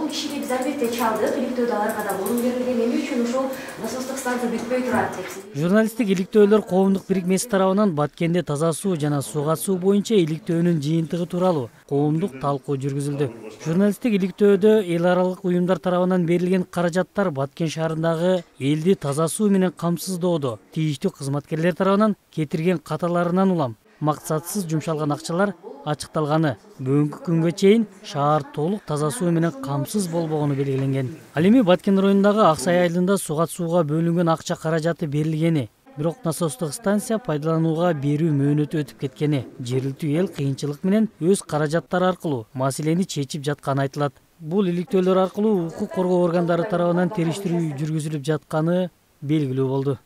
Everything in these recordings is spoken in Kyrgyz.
10 кишиге биз албетте чалдык, иликтөөдө аларга да орун берилген. Эмне үчүн ошол насостук станция бүтпөй турат деп. Журналисттик иликтөөлөр коомдук бирикмеси тарабынан Баткенде таза суу жана сууга суу боюнча иликтөөнүн жыйынтыгы тууралуу коомдук талкуу жүргүзүлдү. Журналисттик иликтөөдө эл аралык уюмдар тарабынан берилген каражаттар Баткен шаарындагы элди таза суу менен камсыздоодо тийиштүү кызматкерлер тарабынан кетирген каталарынан улам максатсыз жумшалган акчалар ачыкталганы, бүгүнкү күнгө чейин шаар толук таза суу менен камсыз болбогону белгиленген. Ал эми Баткен районундагы Аксай айылында сугат сууга бөлүнгөн акча каражаты берилгени, бирок насостук станция пайдаланууга берүү мөөнөтү өтүп кеткени, жергиликтүү эл кыйынчылык менен өз каражаттары аркылуу маселени чечип жатканы айтылат. Бул иликтөөлөр аркылуу укук коргоо органдары тарабынан териштирүү жүргүзүлүп жатканы белгилүү болду.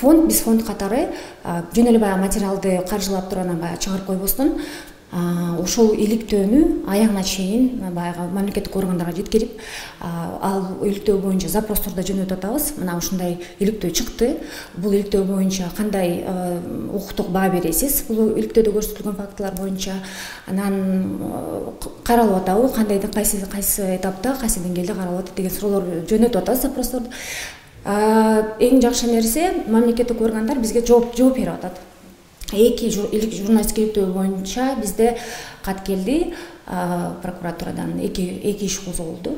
Биз фонд катары жөн эле баягы материалды каржылап турган баягы чыгарып койбостон ошол иликтөөнү аягына чейин баягы мамлекеттик органдарга жеткирип, ал иликтөө боюнча запростурду жөнөтүп атабыз. Мына ушундай иликтөө чыкты. Бул иликтөө боюнча кандай укуктук баа бересиз? Бул иликтөөдө көрсөтүлгөн фактылар боюнча анан каралып атабы? Кандайдын кайсы этапта, кайсы деңгээлде каралып атат деген суроолор жөнөтүп атабыз запростурду. Эң жакшы нерсе мамлекеттик органдар бизге жооп берип атат. Эки журналисттик иликтөө боюнча бизде кат келди, прокуратурадан эки иш козголду.